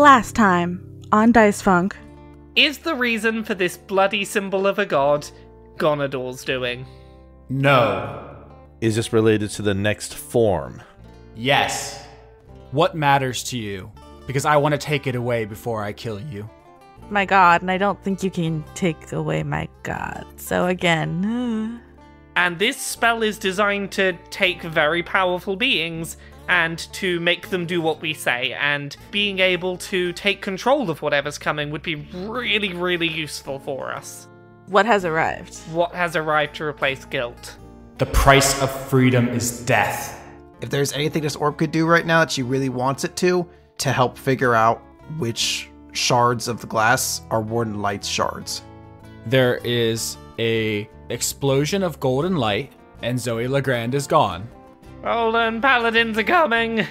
last time on Dice Funk. Is the reason for this bloody symbol of a god Gonador's doing? No. Is this related to the next form? Yes. What matters to you? Because I want to take it away before I kill you. My god, and I don't think you can take away my god. So again... And this spell is designed to take very powerful beings and to make them do what we say, and being able to take control of whatever's coming would be really, really useful for us. What has arrived? What has arrived to replace guilt? The price of freedom is death. If there's anything this orb could do right now that she really wants it to help figure out which shards of the glass are Warden Light's shards. There is a explosion of golden light, and Zoey Legrand is gone. Rolen, paladins are coming!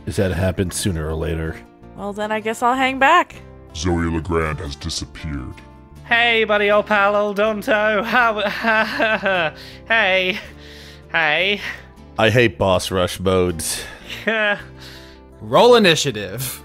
Does that happen sooner or later? Well, then I guess I'll hang back. Zoey Legrand has disappeared. Hey, buddy, old pal, old Donto. How... Hey. Hey. I hate boss rush modes. Roll initiative.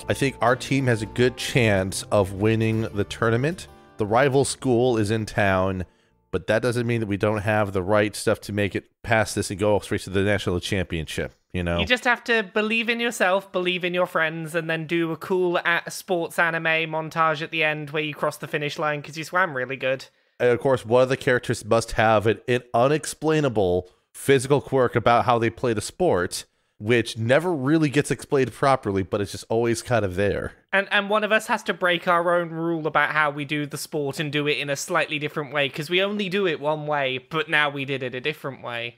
I think our team has a good chance of winning the tournament. The rival school is in town, but that doesn't mean that we don't have the right stuff to make it past this and go straight to the national championship, you know? You just have to believe in yourself, believe in your friends, and then do a cool sports anime montage at the end where you cross the finish line because you swam really good. And of course, one of the characters must have an unexplainable physical quirk about how they play the sport, which never really gets explained properly, but it's just always kind of there. And one of us has to break our own rule about how we do the sport and do it in a slightly different way, because we only do it one way, but now we did it a different way.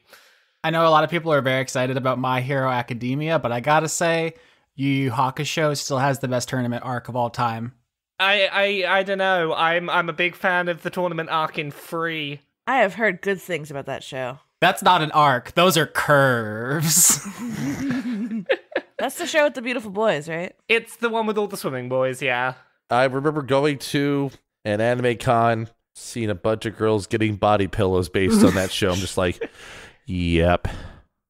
I know a lot of people are very excited about My Hero Academia, but I gotta say, Yu Yu Hakusho still has the best tournament arc of all time. I don't know. I'm a big fan of the tournament arc in Free. I have heard good things about that show. That's not an arc. Those are curves. That's the show with the beautiful boys, right? It's the one with all the swimming boys, yeah. I remember going to an anime con, seeing a bunch of girls getting body pillows based on that show. I'm just like, yep.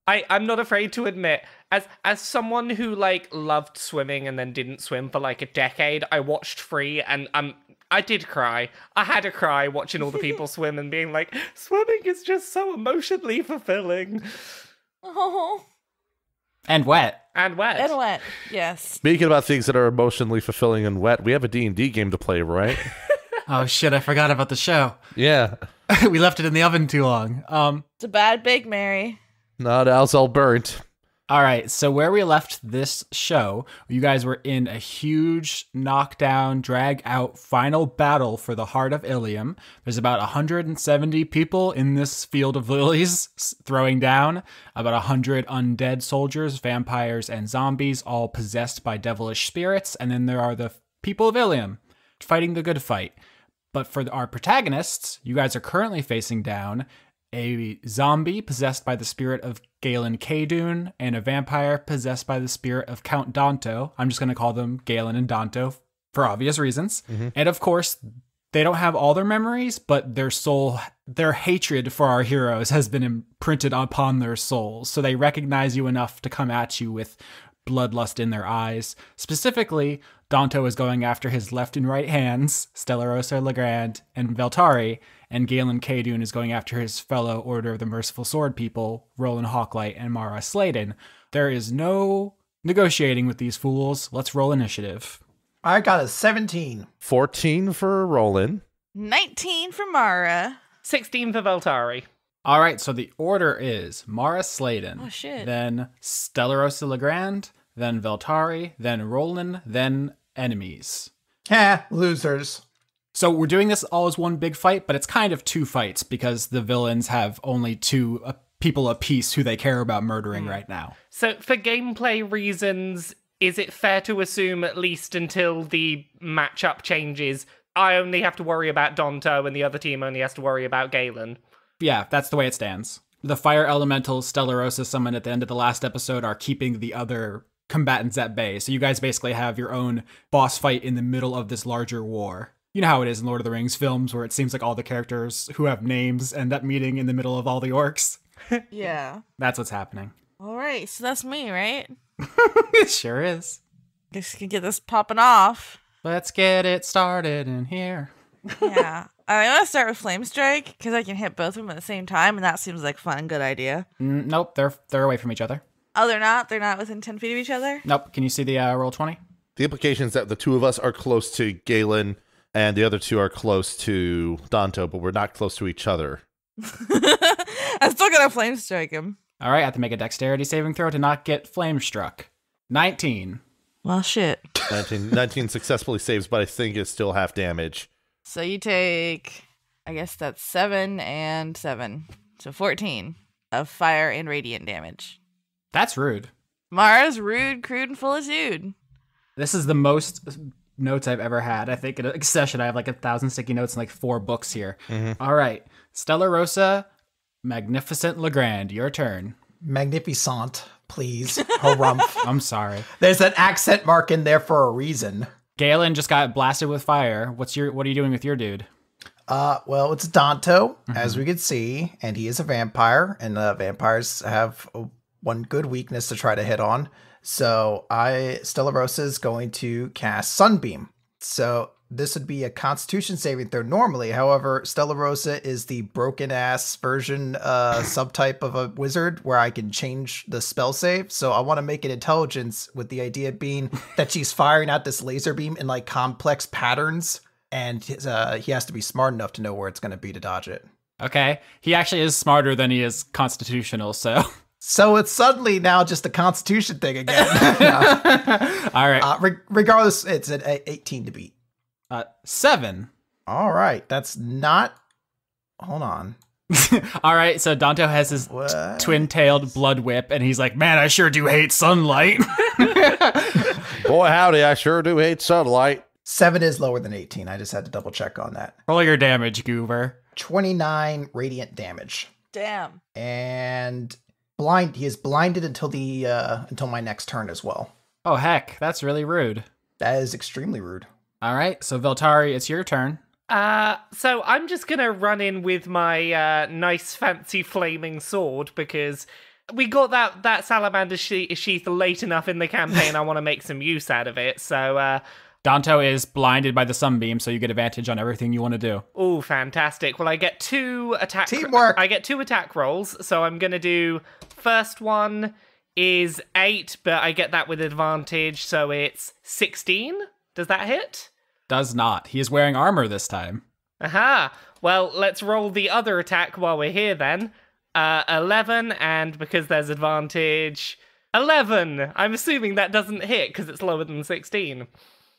I'm not afraid to admit, as someone who loved swimming and then didn't swim for a decade, I watched Free and I did cry. I had a cry watching all the people swim and being like, swimming is just so emotionally fulfilling. Oh. And wet. And wet. And wet, yes. Speaking about things that are emotionally fulfilling and wet, we have a D&D game to play, right? Oh shit, I forgot about the show. Yeah. We left it in the oven too long. It's a bad bake, Mary. Not else all burnt. All right, so where we left this show, you guys were in a huge knockdown, drag-out final battle for the heart of Ilium. There's about 170 people in this field of lilies throwing down, about 100 undead soldiers, vampires, and zombies, all possessed by devilish spirits, and then there are the people of Ilium fighting the good fight. But for our protagonists, you guys are currently facing down a zombie possessed by the spirit of Galen Kaydun, and a vampire possessed by the spirit of Count Danto. I'm just going to call them Galen and Danto for obvious reasons. Mm-hmm. And of course, they don't have all their memories, but their hatred for our heroes has been imprinted upon their souls. So they recognize you enough to come at you with bloodlust in their eyes. Specifically, Danto is going after his left and right hands, Stellarosa Legrand and Veltari, and Galen Kaydun is going after his fellow Order of the Merciful Sword people, Rolen Hawklight and Mara Sladen. There is no negotiating with these fools. Let's roll initiative. I got a 17. 14 for Rolen. 19 for Mara. 16 for Veltari. All right, so the order is Mara Sladen. Oh, shit. Then Stellarosa Legrand, then Veltari, then Rolen, then enemies. Losers. So we're doing this all as one big fight, but it's kind of two fights because the villains have only two people apiece who they care about murdering right now. So for gameplay reasons, is it fair to assume, at least until the matchup changes, I only have to worry about Danto and the other team only has to worry about Galen? Yeah, that's the way it stands. The fire elementals Stellarosa summoned at the end of the last episode are keeping the other combatants at bay. So you guys basically have your own boss fight in the middle of this larger war. You know how it is in Lord of the Rings films where it seems like all the characters who have names end up meeting in the middle of all the orcs? Yeah. That's what's happening. All right, so that's me, right? It sure is. Guess we can get this popping off. Let's get it started in here. Yeah. I want to start with Flame Strike because I can hit both of them at the same time, and that seems like a fun, good idea. Nope, they're away from each other. Oh, they're not? They're not within 10 feet of each other? Nope. Can you see the roll 20? The implication is that the two of us are close to Galen and the other two are close to Danto, but we're not close to each other. I'm still going to Flame Strike him. All right, I have to make a dexterity saving throw to not get flame struck. 19. Well, shit. 19 successfully saves, but I think it's still half damage. So you take, I guess that's 7 and 7. So 14 of fire and radiant damage. That's rude. Mara's rude, crude, and full of dude. This is the most notes I've ever had. I think in a session I have like 1,000 sticky notes and like 4 books here. Mm-hmm. All right. Stella Rosa, Magnificent Legrand, your turn. Magnificent, please. Harumph. I'm sorry. There's an accent mark in there for a reason. Galen just got blasted with fire. What are you doing with your dude? Well, it's Danto, as we could see, and he is a vampire, and vampires have one good weakness to try to hit on. So Stella Rosa is going to cast Sunbeam. So this would be a Constitution saving throw normally. However, Stella Rosa is the broken ass version subtype of a wizard where I can change the spell save. So I want to make it intelligence with the idea being that she's firing out this laser beam in like complex patterns. And he has to be smart enough to know where it's going to be to dodge it. Okay. He actually is smarter than he is constitutional, so... So it's suddenly now just a Constitution thing again. All right. Regardless, it's an 18 to beat. 7. All right. That's not... Hold on. All right. So Danto has his twin-tailed blood whip, and he's like, man, I sure do hate sunlight. Boy, howdy, I sure do hate sunlight. 7 is lower than 18. I just had to double check on that. Roll your damage, Goober. 29 radiant damage. Damn. And... he is blinded until my next turn as well. Oh, heck. That's really rude. That is extremely rude. All right. So, Veltari, it's your turn. So I'm just going to run in with my nice, fancy flaming sword because we got that salamander sheath late enough in the campaign. I want to make some use out of it. So... Danto is blinded by the sunbeam, so you get advantage on everything you want to do. Oh, fantastic. Well, I get 2 attack... Teamwork! I get 2 attack rolls, so I'm going to do... First one is 8, but I get that with advantage, so it's 16. Does that hit? Does not. He is wearing armor this time. Aha! Well, let's roll the other attack while we're here, then. 11, and because there's advantage... 11! I'm assuming that doesn't hit, because it's lower than 16.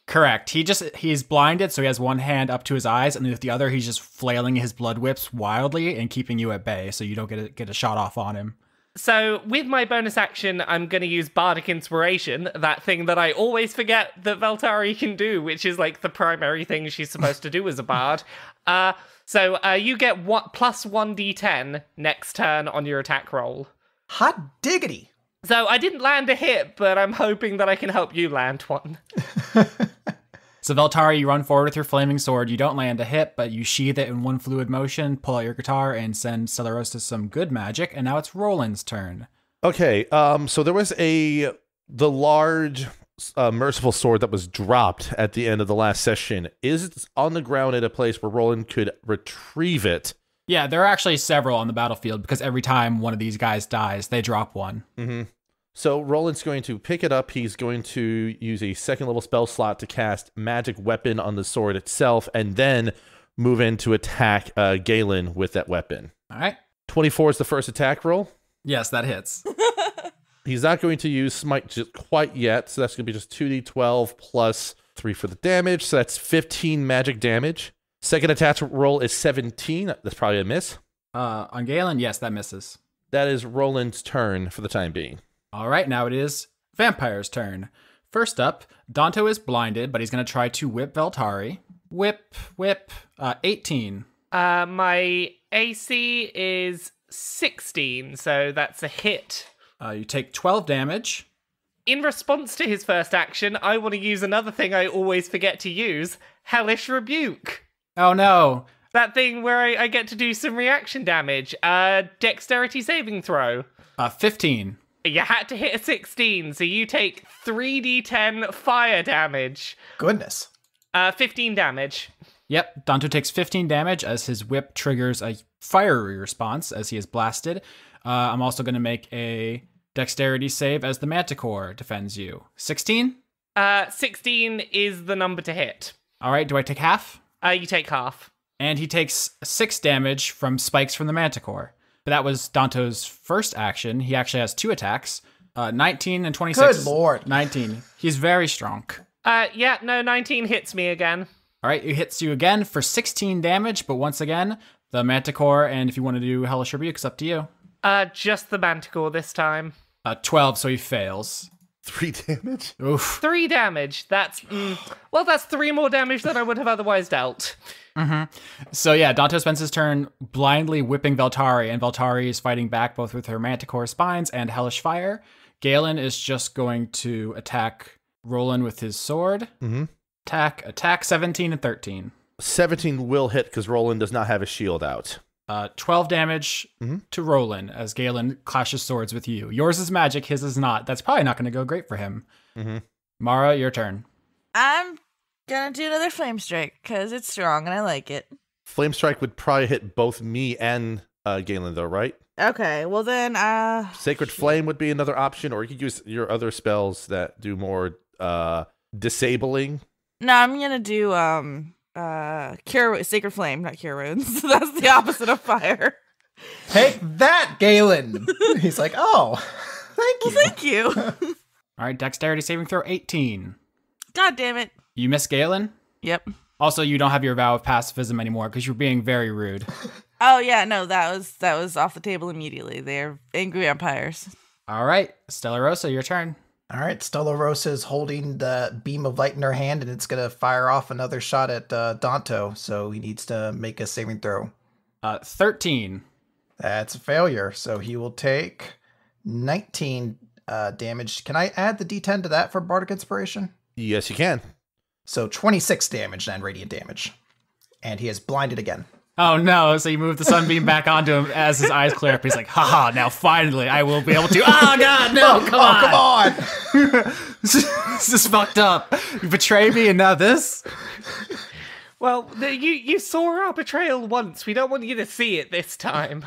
Correct. He's blinded, so he has one hand up to his eyes, and with the other, he's just flailing his blood whips wildly and keeping you at bay, so you don't get a shot off on him. So, with my bonus action, I'm going to use Bardic Inspiration, that thing that I always forget that Veltari can do, which is like the primary thing she's supposed to do as a bard. So you get plus 1d10 next turn on your attack roll. Hot diggity! So I didn't land a hit, but I'm hoping that I can help you land one. So Veltari, you run forward with your flaming sword. You don't land a hit, but you sheath it in one fluid motion, pull out your guitar, and send Stella Rosa some good magic. And now it's Roland's turn. Okay, so there was the large merciful sword that was dropped at the end of the last session. Is it on the ground at a place where Roland could retrieve it? Yeah, there are actually several on the battlefield because every time one of these guys dies, they drop one. Mm-hmm. So Roland's going to pick it up. He's going to use a second level spell slot to cast Magic Weapon on the sword itself, and then move in to attack Galen with that weapon. All right. 24 is the first attack roll. Yes, that hits. He's not going to use Smite just quite yet, so that's going to be just 2d12 plus 3 for the damage, so that's 15 magic damage. Second attack roll is 17. That's probably a miss. On Galen, yes, that misses. That is Roland's turn for the time being. All right, now it is Vampire's turn. First up, Danto is blinded, but he's going to try to whip Veltari. Whip, 18. My AC is 16, so that's a hit. You take 12 damage. in response to his first action, I want to use another thing I always forget to use, Hellish Rebuke. Oh no. That thing where I get to do some reaction damage. Dexterity saving throw. 15. You had to hit a 16, so you take 3d10 fire damage. Goodness. 15 damage. Yep, Danto takes 15 damage as his whip triggers a fiery response as he is blasted. I'm also going to make a dexterity save as the Manticore defends you. 16? 16 is the number to hit. All right, do I take half? You take half. And he takes 6 damage from spikes from the Manticore. But that was Danto's first action. He actually has 2 attacks, 19 and 26. Good lord. 19. He's very strong. 19 hits me again. All right, it hits you again for 16 damage, but once again, the Manticore, and if you want to do Hellish Rebuke, it's up to you. Just the Manticore this time. 12, so he fails. 3 damage? Oof. 3 damage. That's 3 more damage than I would have otherwise dealt. So yeah, Danto spends his turn blindly whipping Veltari, and Veltari is fighting back both with her Manticore spines and Hellish Fire. Galen is just going to attack Rolen with his sword. Mm-hmm. Attack 17 and 13. 17 will hit because Roland does not have his shield out. 12 damage to Rolen as Galen clashes swords with you. Yours is magic, his is not. That's probably not going to go great for him. Mm-hmm. Mara, your turn. I'm gonna do another flame strike because it's strong and I like it. Flame Strike would probably hit both me and Galen, though, right? Okay, well then, Sacred Flame would be another option, or you could use your other spells that do more disabling. no, I'm gonna do cure Sacred Flame, not cure wounds. That's the opposite of fire. Take that, Galen. He's like, oh, thank you. Well, thank you. All right, dexterity saving throw 18. God damn it. You miss Galen? Yep. Also, you don't have your vow of pacifism anymore because you're being very rude. Oh yeah, no, that was off the table immediately. They're angry vampires. All right, Stella Rosa, your turn. All right, Stella Rosa is holding the beam of light in her hand, and it's going to fire off another shot at Danto, so he needs to make a saving throw. 13. That's a failure, so he will take 19 damage. Can I add the d10 to that for Bardic Inspiration? Yes, you can. So 26 damage then, radiant damage. And he is blinded again. Oh no, so you move the sunbeam back onto him as his eyes clear up. He's like, haha, now finally I will be able to. Oh god, no, come on. This is fucked up. You betrayed me and now this? Well, you saw our betrayal once. We don't want you to see it this time.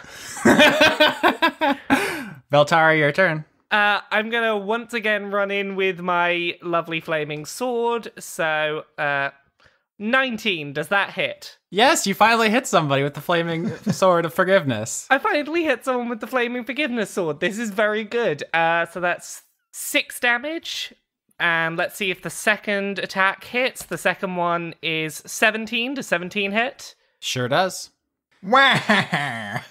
Veltari, your turn. I'm going to once again run in with my lovely flaming sword. So, 19, does that hit? Yes, you finally hit somebody with the flaming sword of forgiveness. I finally hit someone with the flaming forgiveness sword. This is very good. So that's 6 damage. And let's see if the second attack hits. The second one is 17. Does 17 hit? Sure does. Wah!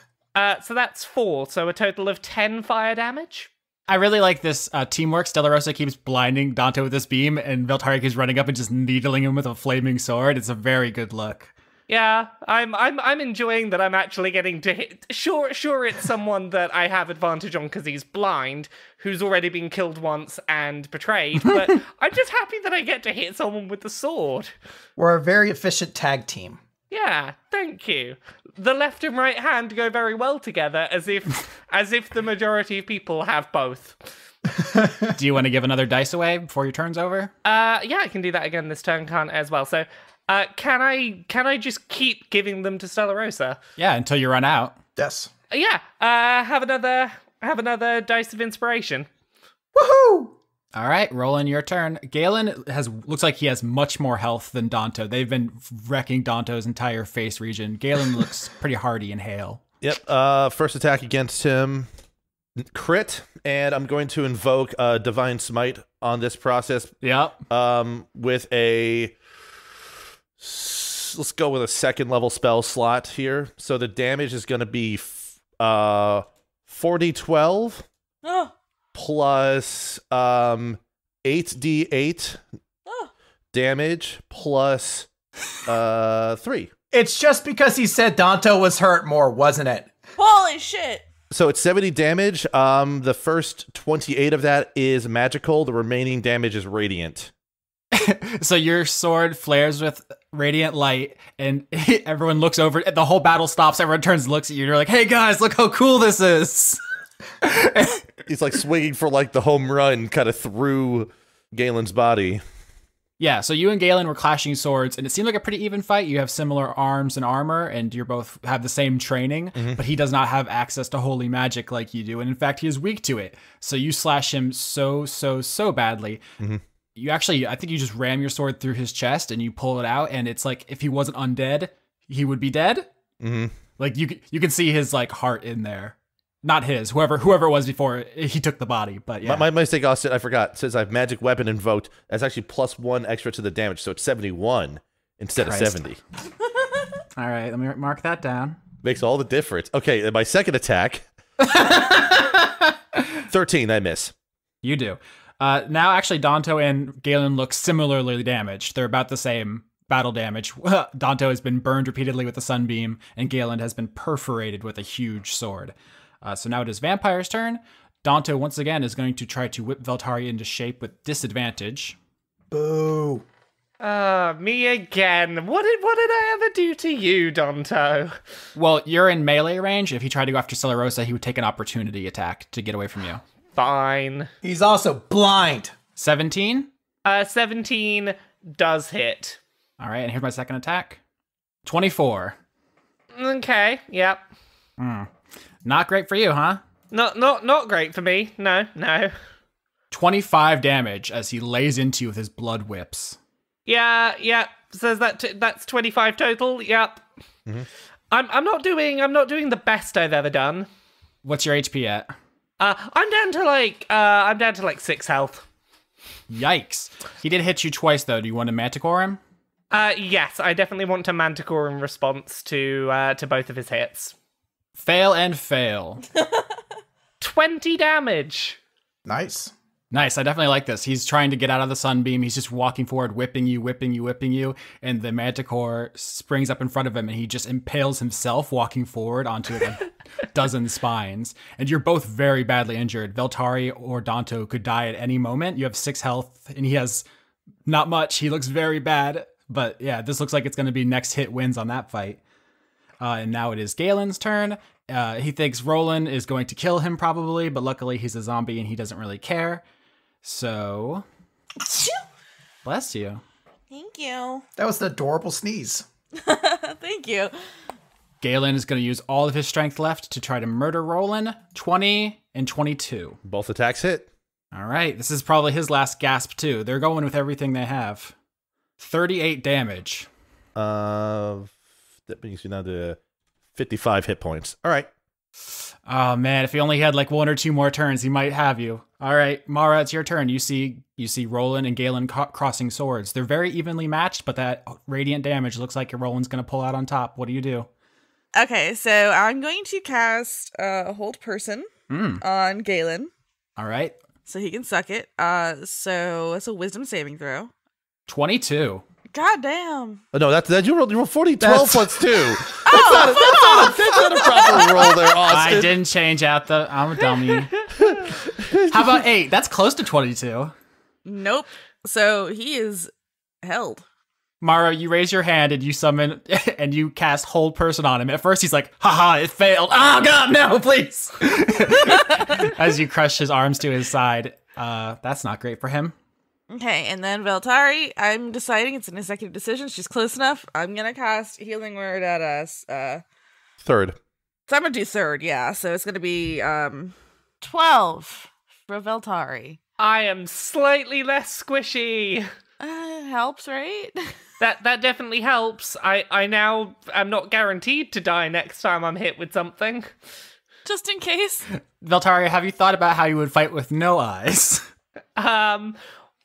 So that's 4. So a total of 10 fire damage. I really like this teamwork. Stella Rosa keeps blinding Danto with this beam, and Veltari keeps running up and just needling him with a flaming sword. It's a very good look. Yeah, I'm enjoying that I'm actually getting to hit. Sure, it's someone that I have advantage on because he's blind, who's already been killed once and betrayed, but I'm just happy that I get to hit someone with the sword. We're a very efficient tag team. Yeah, thank you. The left and right hand go very well together, as if the majority of people have both. Do you want to give another dice away before your turn's over? Yeah, I can do that again this turn, can't as well. So, can I just keep giving them to Stella Rosa? Yeah, until you run out. Yes. Yeah. Have another dice of inspiration. Woohoo! All right, Rolen, your turn. Galen looks like he has much more health than Danto. They've been wrecking Danto's entire face region. Galen looks pretty hardy and hale. Yep. First attack against him, crit, and I'm going to invoke Divine Smite on this process. Yep. With a, let's go with a second level spell slot here. So the damage is going to be 4d12. Oh. Plus 8d8 damage plus 3. It's just because he said Danto was hurt more, wasn't it? Holy shit. So it's 70 damage. The first 28 of that is magical. The remaining damage is radiant. So your sword flares with radiant light, and everyone looks over. The whole battle stops. Everyone turns and looks at you. And you're like, hey, guys, look how cool this is. He's like swinging for like the home run kind of through Galen's body. Yeah, so you and Galen were clashing swords, and it seemed like a pretty even fight. You have similar arms and armor, and you both have the same training, but he does not have access to holy magic like you do, and in fact, he is weak to it. So you slash him so badly. You actually, I think you just ram your sword through his chest, and you pull it out, and it's like, if he wasn't undead, he would be dead. Like, you can see his, like, heart in there. Not his, whoever it was before he took the body, but yeah. My mistake, Austin, I forgot. It says I have magic weapon invoked. That's actually +1 extra to the damage, so it's 71 instead of 70. All right, let me mark that down. Makes all the difference. Okay, my second attack. 13, I miss. You do. Now, actually, Danto and Galen look similarly damaged. They're about the same battle damage. Danto has been burned repeatedly with the sunbeam, and Galen has been perforated with a huge sword. So now it is Vampire's turn. Danto, once again, is going to try to whip Veltari into shape with disadvantage. Boo. Me again. What did I ever do to you, Danto? Well, you're in melee range. If he tried to go after Celerosa, he would take an opportunity attack to get away from you. Fine. He's also blind. 17? 17 does hit. All right, and here's my second attack. 24. Okay, yep. Not great for you, huh? Not great for me. No. 25 damage as he lays into you with his blood whips. Yeah. So that's 25 total. Yep. I'm not doing the best I've ever done. What's your HP at? I'm down to like 6 health. Yikes. He did hit you twice, though. Do you want to manticore him? Yes, I definitely want to manticore in response to both of his hits. Fail and fail. 20 damage. Nice. Nice. I definitely like this. He's trying to get out of the sunbeam. He's just walking forward, whipping you. And the manticore springs up in front of him, and he just impales himself walking forward onto a dozen spines. And you're both very badly injured. Veltari or Danto could die at any moment. You have 6 health, and he has not much. He looks very bad. But yeah, this looks like it's going to be next hit wins on that fight. And now it is Galen's turn. He thinks Rolen is going to kill him probably, but luckily he's a zombie and he doesn't really care. So, bless you. Thank you. That was an adorable sneeze. Thank you. Galen is going to use all of his strength left to try to murder Rolen. 20 and 22. Both attacks hit. All right, this is probably his last gasp too. They're going with everything they have. 38 damage. That brings you down to 55 hit points. All right. Oh man, if he only had like 1 or 2 more turns, he might have you. All right, Mara, it's your turn. You see Rolen and Galen crossing swords. They're very evenly matched, but that radiant damage looks like Rolen's going to pull out on top. What do you do? Okay, so I'm going to cast Hold Person on Galen. All right. So he can suck it. So it's a Wisdom saving throw. 22. God damn. Oh, no, that's you rolled 40, 12 plus 2. That's not a proper roll there, Austin. I didn't change out I'm a dummy. How about 8? That's close to 22. Nope. So he is held. Mara, you raise your hand and you summon and you cast Hold Person on him. At first he's like, haha, it failed. Oh god, no, please. As you crush his arms to his side. That's not great for him. Okay, and then Veltari, I'm deciding it's an executive decision. She's close enough. I'm going to cast Healing Word at us. Third. So I'm going to do third, yeah. So it's going to be 12 for Veltari. I am slightly less squishy. Helps, right? That definitely helps. I now am not guaranteed to die next time I'm hit with something. Just in case. Veltari, have you thought about how you would fight with no eyes?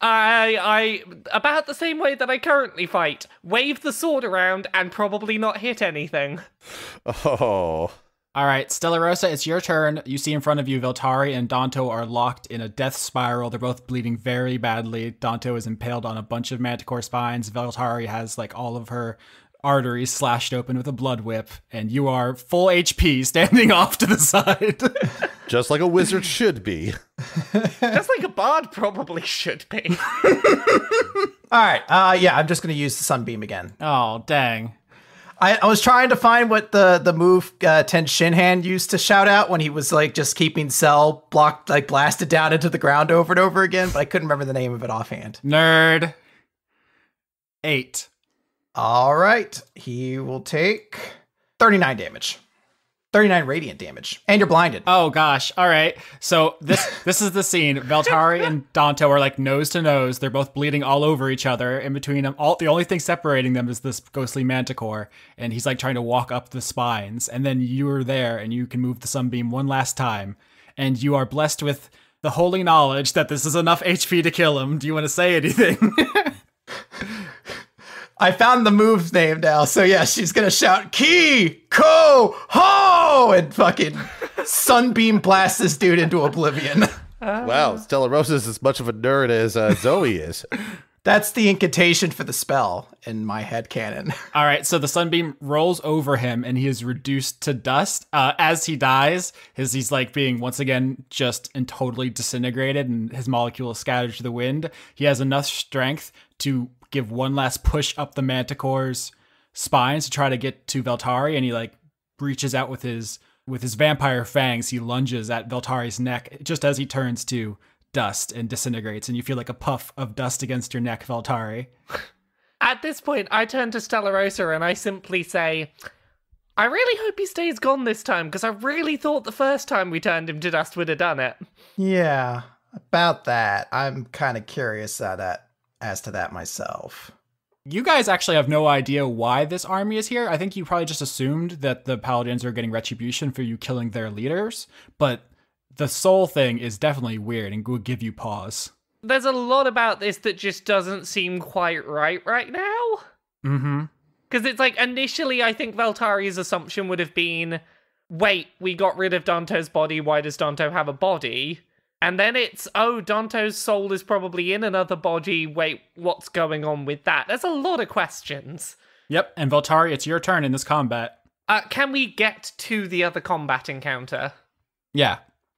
I about the same way that I currently fight. Wave the sword around and probably not hit anything. Oh. All right, Stellarosa, it's your turn. You see in front of you, Veltari and Danto are locked in a death spiral. They're both bleeding very badly. Danto is impaled on a bunch of manticore spines. Veltari has like all of her arteries slashed open with a blood whip, and you are full HP standing off to the side. Just like a wizard should be. Just like a bard probably should be. All right. Yeah, I'm just going to use the sunbeam again. Oh, dang. I was trying to find what the move Ten Shinhan used to shout out when he was like just keeping Cell blocked, like blasted down into the ground over and over again, but I couldn't remember the name of it offhand. Nerd. 8. All right. He will take 39 damage. 39 radiant damage. And you're blinded. Oh gosh. All right. So this is the scene. Veltari and Danto are like nose to nose. They're both bleeding all over each other. In between them, the only thing separating them is this ghostly manticore, and he's like trying to walk up the spines. And then you're there, and you can move the sunbeam one last time, and you are blessed with the holy knowledge that this is enough HP to kill him. Do you want to say anything? I found the move name now, so yeah, she's gonna shout "Ki Ko Ho" and fucking sunbeam blast this dude into oblivion. Wow, Stella Rosa is as much of a nerd as Zoe is. That's the incantation for the spell in my headcanon. All right, so the sunbeam rolls over him, and he is reduced to dust. As he dies, he's like being once again just and totally disintegrated, and his molecule is scattered to the wind. He has enough strength to give one last push up the manticore's spines to try to get to Veltari, and he like reaches out with his vampire fangs. He lunges at Veltari's neck just as he turns to dust and disintegrates, and you feel like a puff of dust against your neck, Veltari. At this point, I turn to Stella Rosa and I simply say, I really hope he stays gone this time, because I really thought the first time we turned him to dust would have done it. Yeah, about that. I'm kind of curious as to that myself. You guys actually have no idea why this army is here. I think you probably just assumed that the paladins are getting retribution for you killing their leaders, but the soul thing is definitely weird and would give you pause. There's a lot about this that just doesn't seem quite right now. Mm-hmm. Because it's like, initially, I think Veltari's assumption would have been, wait, we got rid of Danto's body, why does Danto have a body? And then it's, oh, Danto's soul is probably in another body, wait, what's going on with that? There's a lot of questions. Yep, and Veltari, it's your turn in this combat. Can we get to the other combat encounter? Yeah.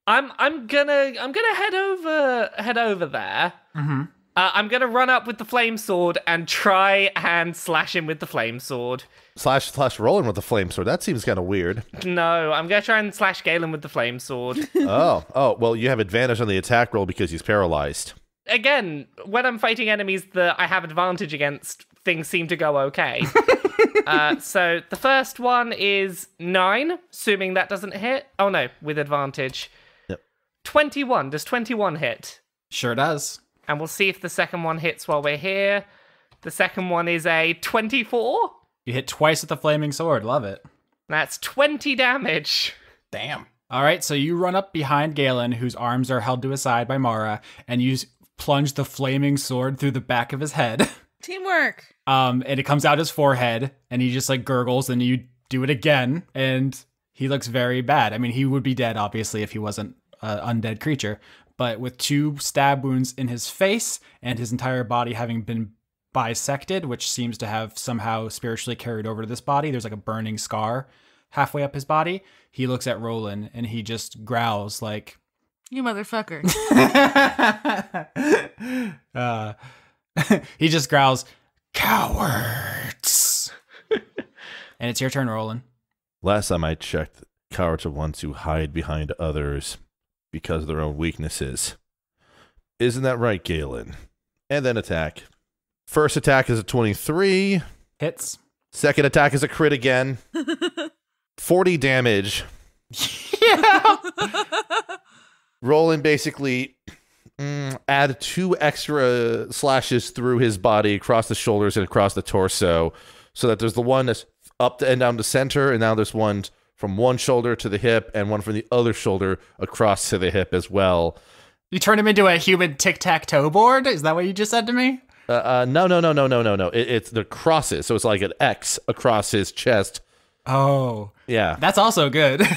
I'm gonna head over there. Mm-hmm. I'm gonna run up with the flame sword and try and slash him with the flame sword. Slash Rolen with the flame sword. That seems kind of weird. No, I'm gonna try and slash Galen with the flame sword. Oh, well, you have advantage on the attack roll because he's paralyzed. Again, when I'm fighting enemies that I have advantage against, things seem to go okay. So the first one is 9, assuming that doesn't hit. Oh no, with advantage. Yep. 21. Does 21 hit? Sure does. And we'll see if the second one hits while we're here. The second one is a 24. You hit twice with the flaming sword. Love it. That's 20 damage. Damn. All right, so you run up behind Galen, whose arms are held to his side by Mara, and you plunge the flaming sword through the back of his head. Teamwork. And it comes out his forehead, and he just like gurgles, and you do it again, and he looks very bad. I mean, he would be dead, obviously, if he wasn't an undead creature. But with 2 stab wounds in his face and his entire body having been bisected, which seems to have somehow spiritually carried over to this body, there's like a burning scar halfway up his body. He looks at Rolen and he just growls like, You motherfucker. he just growls, cowards. And it's your turn, Rolen. Last time I checked, cowards are ones who hide behind others because of their own weaknesses. Isn't that right, Galen? And then attack. First attack is a 23. Hits. Second attack is a crit again. 40 damage. Yeah. Rolen basically add 2 extra slashes through his body across the shoulders and across the torso, so that there's the one that's up and down the center, and now there's one from one shoulder to the hip and one from the other shoulder across to the hip as well. You turn him into a human tic-tac-toe board? Is that what you just said to me? No. It's the crosses, so it's like an X across his chest. Oh. Yeah. That's also good.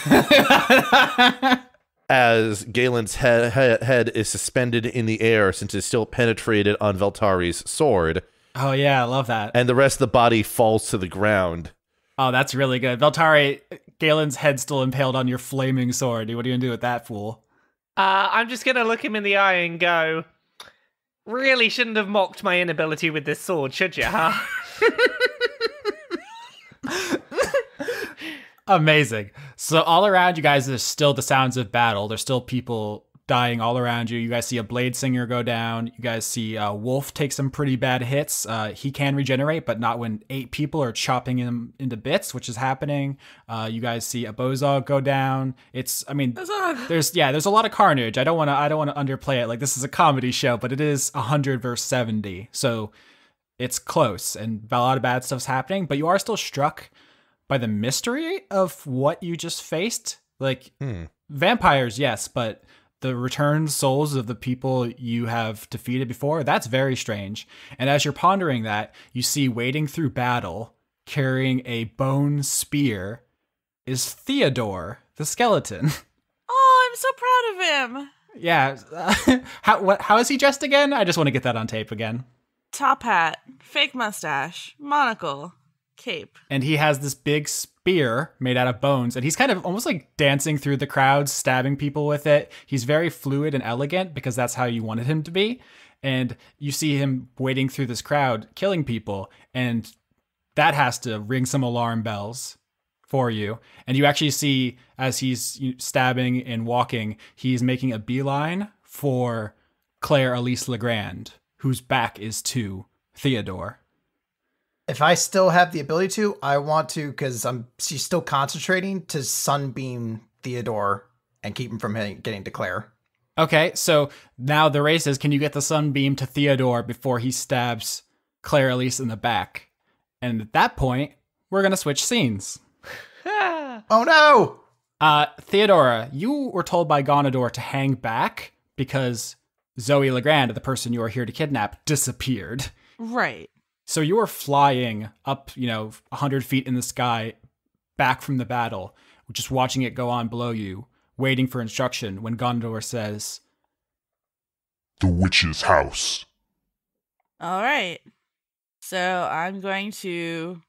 As Galen's head is suspended in the air since it's still penetrated on Veltari's sword, Oh, yeah, I love that. and the rest of the body falls to the ground. Oh, that's really good. Veltari, Galen's head's still impaled on your flaming sword. What are you going to do with that fool? I'm just going to look him in the eye and go, really shouldn't have mocked my inability with this sword, should you, huh? Amazing. So all around you guys, there's still the sounds of battle. There's still people dying all around you. You guys see a blade singer go down. You guys see Wolf take some pretty bad hits. He can regenerate, but not when 8 people are chopping him into bits, which is happening. You guys see a Bozog go down. There's a lot of carnage. I don't want to underplay it. Like, this is a comedy show, but it is 100 versus 70. So it's close and a lot of bad stuff's happening, but you are still struck by the mystery of what you just faced. Like, vampires, yes, but the returned souls of the people you have defeated before, that's very strange. And as you're pondering that, you see wading through battle, carrying a bone spear, is Theodore, the skeleton. Oh, I'm so proud of him. Yeah. How is he dressed again? I just want to get that on tape again. Top hat, fake mustache, monocle, cape. And he has this big spear made out of bones, and he's kind of almost like dancing through the crowd, stabbing people with it. He's very fluid and elegant because that's how you wanted him to be. And you see him wading through this crowd, killing people, and that has to ring some alarm bells for you. And you actually see, as he's stabbing and walking, he's making a beeline for Claire Elise Legrand, whose back is to Theodore. If I still have the ability to, I want to, because she's still concentrating, to sunbeam Theodore and keep him from getting to Claire. Okay, so now the race is, can you get the sunbeam to Theodore before he stabs Claire Elise in the back? And at that point, we're going to switch scenes. Oh no! Theodora, you were told by Gonador to hang back because Zoey Legrand, the person you are here to kidnap, disappeared. Right. So you were flying up, 100 feet in the sky, back from the battle, just watching it go on below you, waiting for instruction when Gondor says, The witch's house. All right. So I'm going to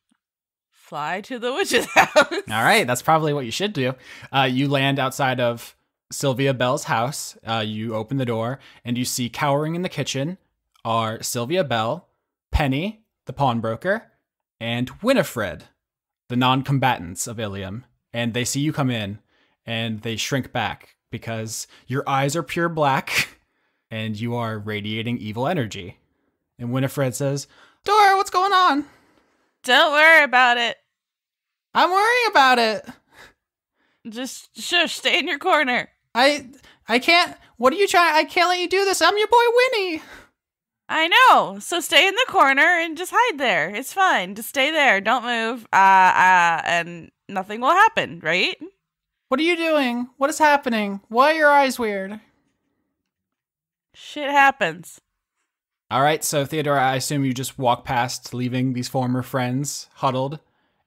fly to the witch's house. All right, that's probably what you should do. You land outside of Sylvia Bell's house. You open the door, and you see cowering in the kitchen are Sylvia Bell, Penny, the pawnbroker, and Winifred, the non-combatants of Ilium. And they see you come in, and they shrink back because your eyes are pure black, and you are radiating evil energy. And Winifred says, Dora, what's going on? Don't worry about it. I'm worrying about it. Just shush, stay in your corner. I can't. What are you trying? I can't let you do this. I'm your boy Winnie. I know. So stay in the corner and just hide there. It's fine. Just stay there. Don't move. And nothing will happen, right? What are you doing? What is happening? Why are your eyes weird? Shit happens. All right, so Theodora, I assume you just walk past, leaving these former friends huddled,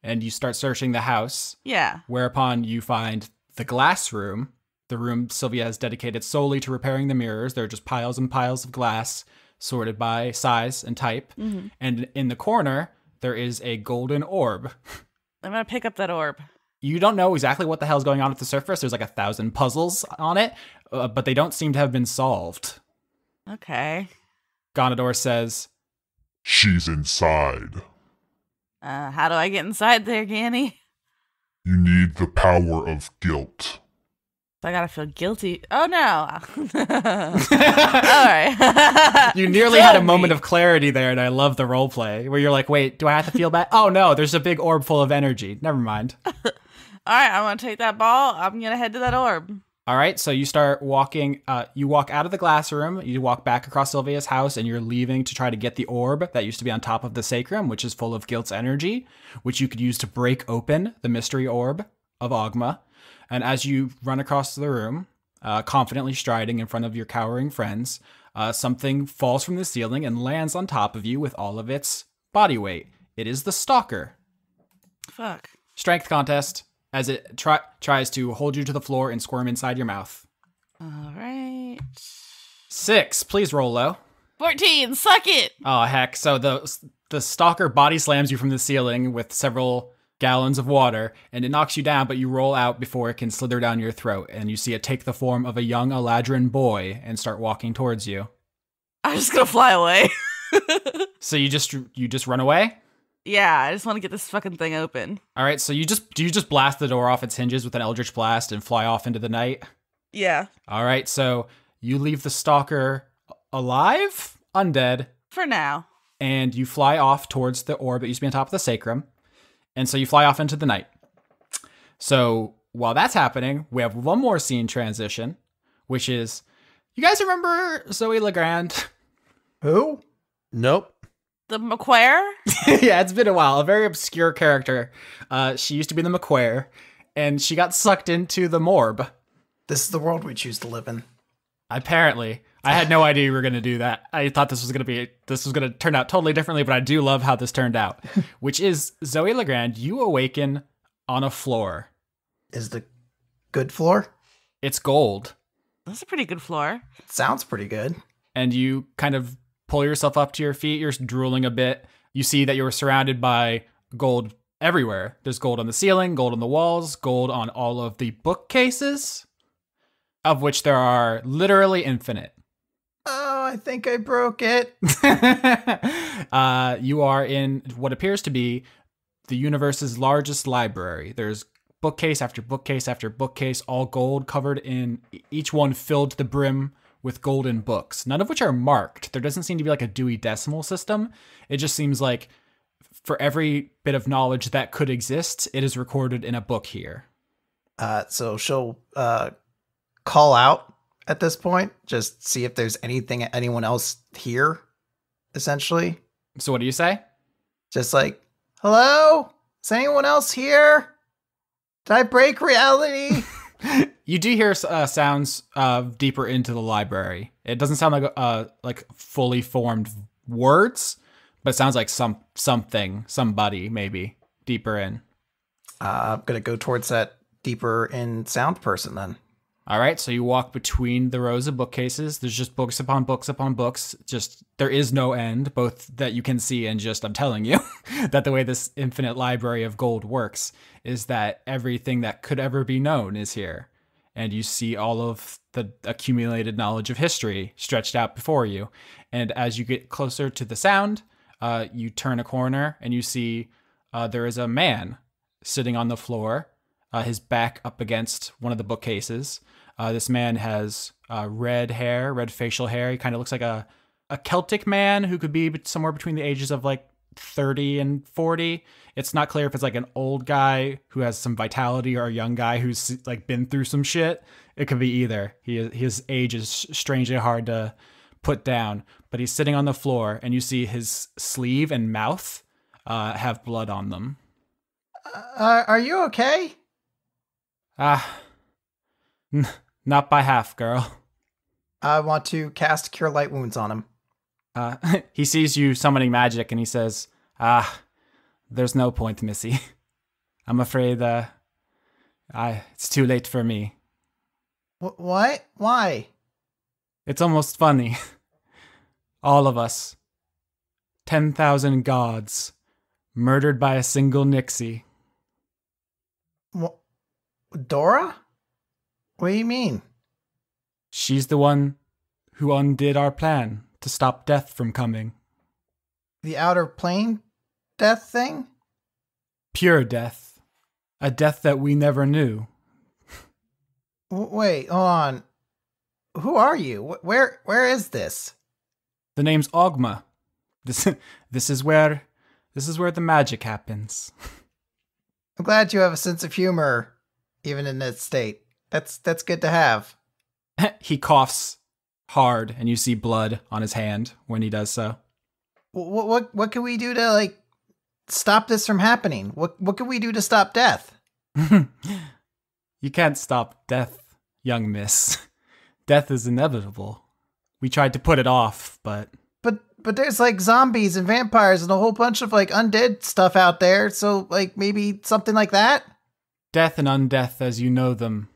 and you start searching the house. Yeah. Whereupon you find the glass room, the room Sylvia has dedicated solely to repairing the mirrors. There are just piles and piles of glass, sorted by size and type. Mm-hmm. And in the corner, there is a golden orb. I'm going to pick up that orb. You don't know exactly what the hell's going on at the surface. There's like 1,000 puzzles on it, but they don't seem to have been solved. Okay. Gonador says, She's inside. How do I get inside there, Ganny? You need the power of guilt. I gotta feel guilty. Oh no. All right. You nearly had a moment of clarity there, and I love the role play where you're like, wait, do I have to feel bad? Oh no, there's a big orb full of energy. Never mind. All right, I'm gonna take that ball. I'm gonna head to that orb. All right, so you start walking. You walk out of the glass room. You walk back across Sylvia's house, and you're leaving to try to get the orb that used to be on top of the sacrum, which is full of guilt's energy, which you could use to break open the mystery orb of Ogma. And as you run across the room, confidently striding in front of your cowering friends, something falls from the ceiling and lands on top of you with all of its body weight. It is the Stalker. Fuck. Strength contest as it tries to hold you to the floor and squirm inside your mouth. All right. 6. Please roll low. 14, suck it. Oh, heck. So the stalker body slams you from the ceiling with several gallons of water, and it knocks you down, but you roll out before it can slither down your throat, and you see it take the form of a young Eladrin boy and start walking towards you. I'm just gonna fly away. So you just run away? Yeah, I just want to get this fucking thing open. All right, so you just blast the door off its hinges with an eldritch blast and fly off into the night? Yeah. All right, so you leave the stalker alive? Undead. For now. And you fly off towards the orb that used to be on top of the sacrum. And so you fly off into the night. So while that's happening, we have one more scene transition, which is, you guys remember Zoey Legrand? Who? Nope. The McQuare? Yeah, it's been a while. A very obscure character. She used to be the McQuare, and she got sucked into the morb. This is the world we choose to live in. Apparently. I had no idea you were going to do that. I thought this was going to turn out totally differently, but I do love how this turned out. Which is, Zoey Legrand, you awaken on a floor. Is the good floor? It's gold. That's a pretty good floor. Sounds pretty good. And you kind of pull yourself up to your feet. You're drooling a bit. You see that you were surrounded by gold everywhere. There's gold on the ceiling, gold on the walls, gold on all of the bookcases, of which there are literally infinite. Oh, I think I broke it. You are in what appears to be the universe's largest library. There's bookcase after bookcase after bookcase, all gold, covered in, each one filled to the brim with golden books, none of which are marked. There doesn't seem to be like a Dewey Decimal System. It just seems like for every bit of knowledge that could exist, it is recorded in a book here. So she'll call out at this point, just see if there's anyone else here, essentially. So what do you say? Just like, hello? Is anyone else here? Did I break reality? You do hear sounds deeper into the library. It doesn't sound like fully formed words, but it sounds like somebody, maybe, deeper in. I'm going to go towards that deeper in sound person then. All right, so you walk between the rows of bookcases. There's just books upon books upon books. Just, there is no end, both that you can see and just, I'm telling you, that the way this infinite library of gold works is that everything that could ever be known is here. And you see all of the accumulated knowledge of history stretched out before you. And as you get closer to the sound, you turn a corner and you see there is a man sitting on the floor, his back up against one of the bookcases. This man has red hair, red facial hair. He kind of looks like a Celtic man who could be somewhere between the ages of like 30 and 40. It's not clear if it's like an old guy who has some vitality or a young guy who's like been through some shit. It could be either. His age is strangely hard to put down, but he's sitting on the floor and you see his sleeve and mouth have blood on them. Are you okay? Not by half, girl. I want to cast Cure Light Wounds on him. He sees you summoning magic and he says, there's no point, Missy. I'm afraid it's too late for me. What? Why? It's almost funny. All of us. 10,000 gods. Murdered by a single Nixie. What? Dora? What do you mean? She's the one who undid our plan to stop death from coming. The outer plane death thing? Pure death. A death that we never knew. Wait, hold on. Who are you? Where is this? The name's Ogma. This is where the magic happens. I'm glad you have a sense of humor, even in this state. That's good to have. He coughs hard, and you see blood on his hand when he does so. What can we do to like stop this from happening? What can we do to stop death? You can't stop death, young miss. Death is inevitable. We tried to put it off, but there's like zombies and vampires and a whole bunch of like undead stuff out there. So like maybe something like that. Death and undeath, as you know them,